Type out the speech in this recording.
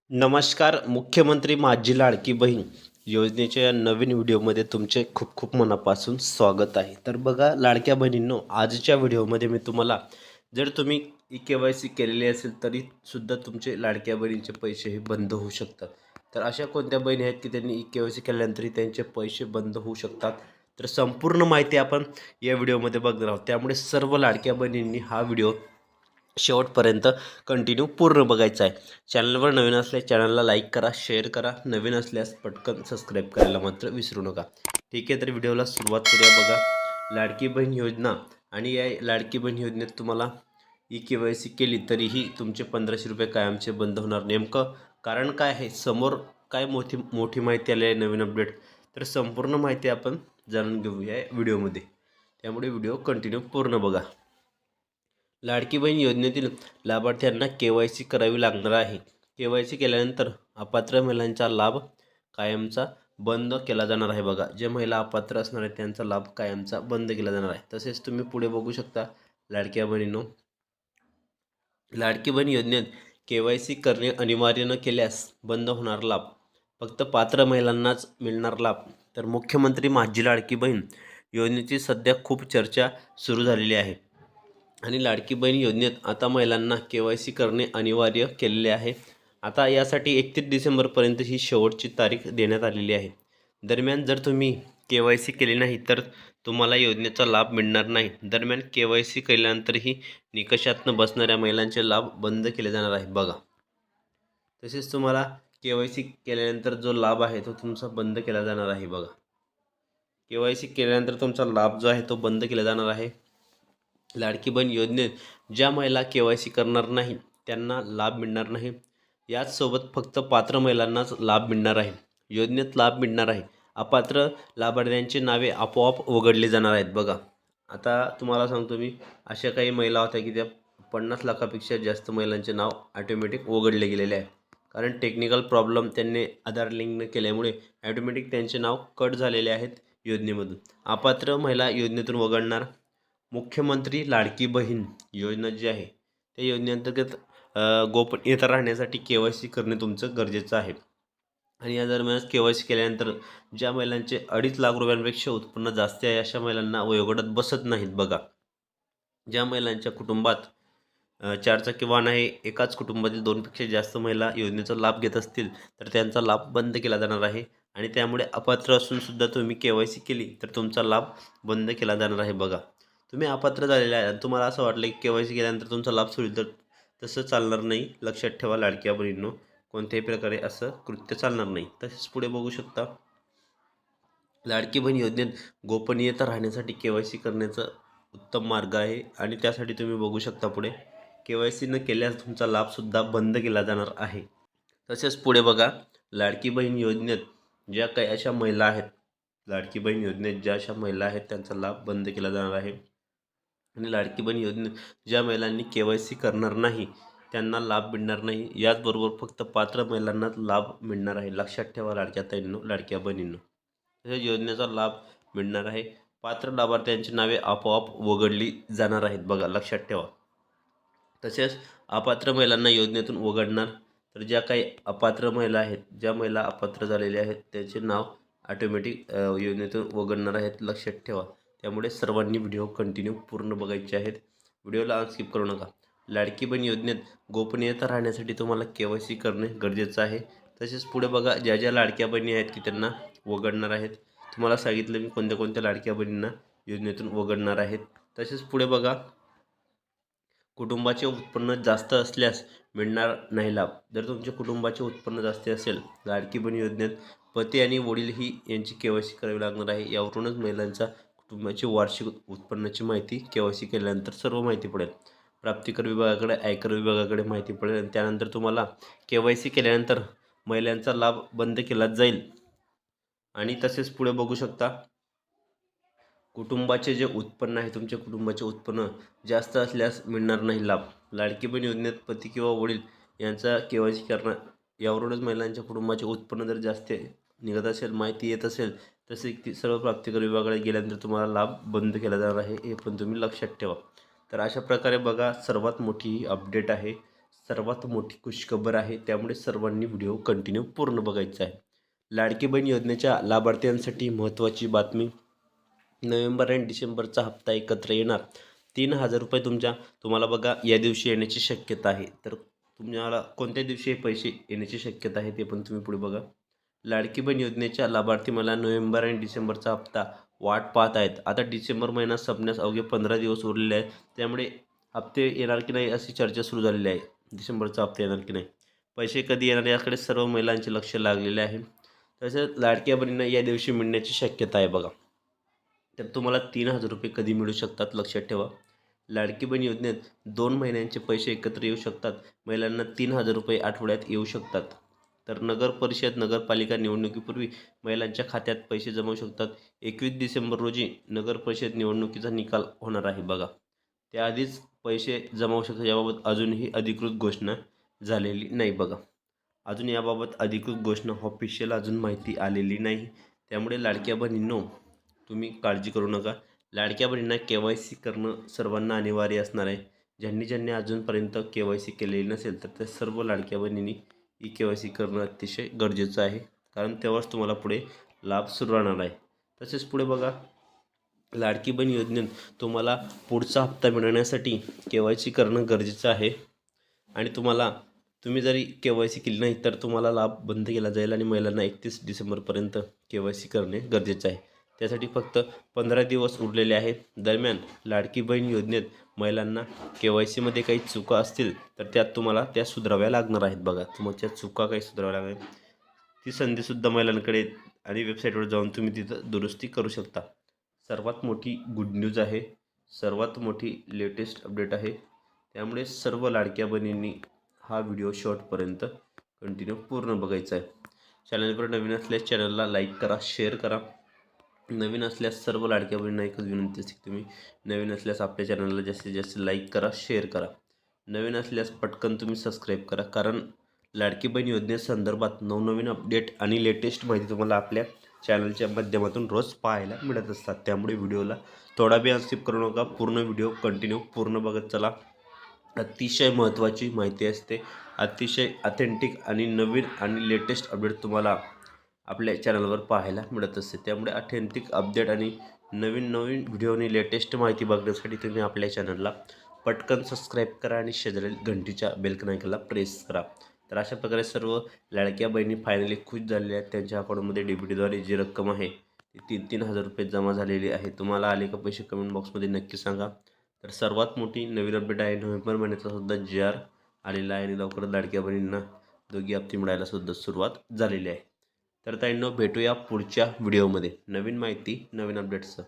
नमस्कार. मुख्यमंत्री माझी लाडकी बहीण योजनेच्या या नवीन व्हिडिओमध्ये तुमचे खूप खूप मनापासून स्वागत आहे. तर बघा लाडक्या बहिणींनो, आजच्या व्हिडिओमध्ये मी तुम्हाला जर तुम्ही ई-के-वाय-सी केलेली असेल तरी सुद्धा तुमचे लाडक्या बहिणीचे पैसे हे बंद होऊ शकतात. तर अशा कोणत्या बहिणी आहेत की त्यांनी ई-के-वाय-सी केल्यानंतरही त्यांचे पैसे बंद होऊ शकतात? तर संपूर्ण माहिती आपण या व्हिडिओमध्ये बघणार आहोत. त्यामुळे सर्व लाडक्या बहिणींनी हा व्हिडिओ शेवटपर्यंत कंटिन्यू पूर्ण बघायचं आहे. चॅनलवर नवीन असल्यास चॅनलला लाईक करा, शेअर करा. नवीन असल्यास पटकन सबस्क्राईब करायला मात्र विसरू नका. ठीक आहे, तर व्हिडिओला सुरुवात करूया. बघा, लाडकी बहीण योजना आणि या लाडकी बहीण योजनेत तुम्हाला ई-के-वाय-सी केली तरीही तुमचे 1500 रुपये कायमचे बंद होणार. नेमकं कारण काय आहे? समोर काय मोठी मोठी माहिती आली आहे, नवीन अपडेट? तर संपूर्ण माहिती आपण जाणून घेऊया व्हिडिओमध्ये. त्यामुळे व्हिडिओ कंटिन्यू पूर्ण बघा. लाडकी बहीण योजनेतील लाभार्थ्यांना के-वाय-सी करावी लागणार आहे. के-वाय-सी केल्यानंतर अपात्र महिलांचा लाभ कायमचा बंद केला जाणार आहे. बघा, जे महिला अपात्र असणार आहेत त्यांचा लाभ कायमचा बंद केला जाणार आहे. तसेच तुम्ही पुढे बघू शकता लाडक्या बहिणींनो, लाडकी बहीण योजनेत के-वाय-सी करणे अनिवार्य न केल्यास बंद होणार लाभ. फक्त पात्र महिलांनाच मिळणार लाभ. तर मुख्यमंत्री माझी लाडकी बहीण योजनेची सध्या खूप चर्चा सुरू झालेली आहे आणि लाडकी बहीण योजनेत आता महिलांना के-वाय-सी करणे अनिवार्य केलेले आहे. आता यासाठी 31 डिसेंबरपर्यंत ही शेवटची तारीख देण्यात आलेली आहे. दरम्यान जर तुम्ही के-वाय-सी केली नाही तर तुम्हाला योजनेचा लाभ मिळणार नाही. दरम्यान के-वाय-सी केल्यानंतरही निकषात न बसणाऱ्या महिलांचे लाभ बंद केले जाणार आहे. बघा, तसेच तुम्हाला के-वाय-सी केल्यानंतर जो लाभ आहे तो तुमचा बंद केला जाणार आहे. बघा, के-वाय-सी केल्यानंतर तुमचा लाभ जो आहे तो बंद केला जाणार आहे. लाडकी बहीण योजनेत ज्या महिला के-वाय-सी करणार नाही त्यांना लाभ मिळणार नाही. याचसोबत फक्त पात्र महिलांनाच लाभ मिळणार आहे. योजनेत लाभ मिळणार आहे. अपात्र लाभार्थ्यांची नावे आपोआप वगळली जाणार आहेत. बघा, आता तुम्हाला सांगतो मी, अशा काही महिला होत्या की त्या 50 लाखापेक्षा जास्त महिलांचे नाव ऑटोमॅटिक वगळले गेलेले आहे. कारण टेक्निकल प्रॉब्लेम त्यांनी आधार लिंक न केल्यामुळे ऑटोमॅटिक त्यांचे नाव कट झालेले आहेत योजनेमधून. अपात्र महिला योजनेतून वगळणार. मुख्यमंत्री लाडकी बहीण योजना जी आहे त्या योजनेअंतर्गत गोपनीयता राहण्यासाठी के-वाय-सी करणे तुमचं गरजेचं आहे. आणि या दरम्यान के-वाय-सी केल्यानंतर ज्या महिलांचे 2.5 लाख रुपयांपेक्षा उत्पन्न जास्त आहे अशा महिलांना वयोगटात बसत नाहीत. बघा, ज्या महिलांच्या कुटुंबात 4 चाकी वाहन आहे, एकाच कुटुंबातील 2पेक्षा जास्त महिला योजनेचा लाभ घेत असतील तर त्यांचा लाभ बंद केला जाणार आहे. आणि त्यामुळे अपात्र असून सुद्धा तुम्ही के-वाय-सी केली तर तुमचा लाभ बंद केला जाणार आहे. बघा, तुम्ही अपात्र झालेले आहे आणि तुम्हाला असं वाटलं की के-वाय-सी केल्यानंतर तुमचा लाभ सोडेल, तर तसं चालणार नाही. लक्षात ठेवा लाडक्या बहिणींनो, कोणत्याही प्रकारे असं कृत्य चालणार नाही. तसेच पुढे बघू शकता, लाडकी बहीण योजनेत गोपनीयता राहण्यासाठी के-वाय-सी करण्याचा उत्तम मार्ग आहे. आणि त्यासाठी तुम्ही बघू शकता पुढे, के-वाय-सी न केल्यास तुमचा लाभसुद्धा बंद केला जाणार आहे. तसेच पुढे बघा, लाडकी बहीण योजनेत ज्या काही अशा महिला आहेत, लाडकी बहीण योजनेत ज्या अशा महिला आहेत त्यांचा लाभ बंद केला जाणार आहे. आणि लाडकी बहीण योजनेत ज्या महिलांनी के-वाय-सी करणार नाही त्यांना लाभ मिळणार नाही. याचबरोबर फक्त पात्र महिलांनाच लाभ मिळणार आहे. लक्षात ठेवा लाडक्या ताईंनो, लाडक्या बहिणींनो, तसेच योजनेचा लाभ मिळणार आहे. पात्र लाभार्थ्यांची नावे आपोआप वगळली जाणार आहेत. बघा, लक्षात ठेवा. तसेच अपात्र महिलांना योजनेतून वगळणार. तर ज्या काही अपात्र महिला आहेत, ज्या महिला अपात्र झालेल्या आहेत त्यांचे नाव ऑटोमॅटिक योजनेतून वगळणार आहेत. लक्षात ठेवा. त्यामुळे सर्वांनी व्हिडिओ कंटिन्यू पूर्ण बघायचे आहेत. व्हिडिओला स्किप करू नका. लाडकी बहीण योजनेत गोपनीयता राहण्यासाठी तुम्हाला के-वाय-सी करणे गरजेचं आहे. तसेच पुढे बघा, ज्या ज्या लाडक्या बहिणी आहेत की त्यांना वगळणार आहेत, तुम्हाला सांगितलं मी कोणत्या कोणत्या लाडक्या बहिणींना योजनेतून वगळणार आहेत. तसेच पुढे बघा, कुटुंबाचे उत्पन्न जास्त असल्यास मिळणार नाही लाभ. जर तुमच्या कुटुंबाचे उत्पन्न जास्त असेल, लाडकी बहीण योजनेत पती आणि वडील ही यांची के-वाय-सी करावी लागणार आहे. यावरूनच महिलांच्या कुटुंबाची वार्षिक उत्पन्नाची माहिती के-वाय-सी केल्यानंतर सर्व माहिती पडेल. प्राप्तिकर विभागाकडे, आयकर विभागाकडे माहिती पडेल आणि त्यानंतर तुम्हाला के-वाय-सी केल्यानंतर महिलांचा लाभ बंद केला जाईल. आणि तसेच पुढे बघू शकता, कुटुंबाचे जे उत्पन्न आहे, तुमच्या कुटुंबाचे उत्पन्न जास्त असल्यास मिळणार नाही लाभ. लाडकी बहीण योजनेत पती किंवा वडील यांचा के-वाय-सी करणार. यावरूनच महिलांच्या कुटुंबाचे उत्पन्न जर जास्त निघत असेल, माहिती येत असेल, तसे ती सर्व प्राप्तिकर विभागाकडे गेल्यानंतर तुम्हाला लाभ बंद केला जाणार आहे. हे पण तुम्ही लक्षात ठेवा. तर अशा प्रकारे बघा, सर्वात मोठी अपडेट आहे. सर्वात मोठी खुशखबर आहे, त्यामुळे सर्वांनी व्हिडिओ कंटिन्यू पूर्ण बघायचा आहे. लाडकी बहीण योजनेच्या लाभार्थ्यांसाठी महत्त्वाची बातमी. नोव्हेंबर आणि डिसेंबरचा हप्ता एकत्र येणार. 3,000 रुपये तुम्हाला बघा या दिवशी येण्याची शक्यता आहे. तर तुम्हाला कोणत्या दिवशी हे पैसे येण्याची शक्यता आहे ते पण तुम्ही पुढे बघा. लाडकी बहीण योजनेच्या लाभार्थी मला नोव्हेंबर आणि डिसेंबरचा हप्ता वाट पाहत आहेत. आता डिसेंबर महिना संपण्यास अवघे 15 दिवस उरलेले आहेत. त्यामुळे हप्ते येणार की नाही अशी चर्चा सुरू झालेली आहे. डिसेंबरचा हप्ता येणार की नाही, पैसे कधी येणार याकडे सर्व महिलांचे लक्ष लागलेले आहे. तसेच लाडक्या बहिणींना या दिवशी मिळण्याची शक्यता आहे बघा. तर तुम्हाला 3,000 रुपये कधी मिळू शकतात लक्षात ठेवा. लाडकी बहीण योजनेत 2 महिन्यांचे पैसे एकत्र येऊ शकतात. महिलांना 3,000 रुपये आठवड्यात येऊ शकतात. तर नगर परिषद नगरपालिका निवडणुकीपूर्वी महिलांच्या खात्यात पैसे जमा होऊ शकतात. 21 डिसेंबर रोजी नगर परिषद निवडणुकीचा निकाल होणार आहे बघा. त्याआधीच पैसे जमा होऊ शकतात. याबाबत अजूनही अधिकृत घोषणा झालेली नाही बघा. अजून याबाबत अधिकृत घोषणा ऑफिशियल अजून माहिती आलेली नाही. त्यामुळे लाडक्या बहिणींनो, तुम्ही काळजी करू नका. लाडक्या बहिणींना KYC करणं सर्वांना अनिवार्य असणार आहे. ज्यांनी अजूनपर्यंत KYC केलेली नसेल तर त्या सर्व लाडक्या बहिणींनी KYC करणं अतिशय गरजेचं आहे. कारण तेव्हाच तुम्हाला पुढे लाभ सुरू राहणार आहे. तसेच पुढे बघा, लाडकी बहीण योजनेत तुम्हाला पुढचा हप्ता मिळवण्यासाठी KYC करणं गरजेचं आहे. आणि तुम्ही जरी KYC केली नाही तर तुम्हाला लाभ बंद केला जाईल आणि महिलांना 31 डिसेंबरपर्यंत KYC करणे गरजेचं आहे. त्यासाठी फक्त 15 दिवस उरलेले आहेत. दरम्यान लाडकी बहीण योजनेत महिलांना KYCमध्ये काही चुका असतील तर तुम्हाला त्या सुधाराव्या लागणार आहेत बघा. तुमच्या चुका काही सुधाराव्या लागणार, ती संधीसुद्धा महिलांकडे आणि वेबसाईटवर जाऊन तुम्ही तिथं दुरुस्ती करू शकता. सर्वात मोठी गुड न्यूज आहे, सर्वात मोठी लेटेस्ट अपडेट आहे. त्यामुळे सर्व लाडक्या बहिणींनी हा व्हिडिओ शेवटपर्यंत कंटिन्यू पूर्ण बघायचा आहे. चॅनलवर नवीन असल्यास चॅनलला लाईक करा, शेअर करा. नवीन असल्यास सर्व लाडक्या बहिणींना एकच विनंती असते की तुम्ही नवीन असल्यास आपल्या चॅनलला जास्तीत जास्त लाईक करा, शेअर करा. नवीन असल्यास पटकन तुम्ही सबस्क्राईब करा. कारण लाडकी बहीण योजनेसंदर्भात नवनवीन अपडेट आणि लेटेस्ट माहिती तुम्हाला आपल्या चॅनलच्या माध्यमातून रोज पाहायला मिळत असतात. त्यामुळे व्हिडिओला थोडा बी स्किप करू नका. पूर्ण व्हिडिओ कंटिन्यू पूर्ण बघत चला. अतिशय महत्त्वाची माहिती असते, अतिशय ऑथेंटिक आणि नवीन आणि लेटेस्ट अपडेट तुम्हाला आपल्या चॅनलवर पाहायला मिळत असते. त्यामुळे ऑथेंटिक अपडेट आणि नवीन व्हिडिओ आणि लेटेस्ट माहिती बघण्यासाठी तुम्ही आपल्या चॅनलला पटकन सबस्क्राईब करा आणि शेजारील घंटीच्या बेल आयकॉनला प्रेस करा. तर अशा प्रकारे सर्व लाडक्या बहिणी फायनली खुश झालेल्या आहेत. त्यांच्या अकाउंटमध्ये DBTद्वारे जी रक्कम आहे ती 3,000 रुपये जमा झालेली आहे. तुम्हाला आले का पैसे कमेंट बॉक्समध्ये नक्की सांगा. तर सर्वात मोठी नवीन अपडेट आहे, नोव्हेंबर महिन्याचा सुद्धा GR आलेला आहे आणि लवकरच लाडक्या बहिणींना दोघी हप्ते मिळायला सुद्धा सुरुवात झालेली आहे. तर ताईंनो, भेटूया पुढच्या व्हिडिओमध्ये नवीन माहिती नवीन अपडेट्सचं.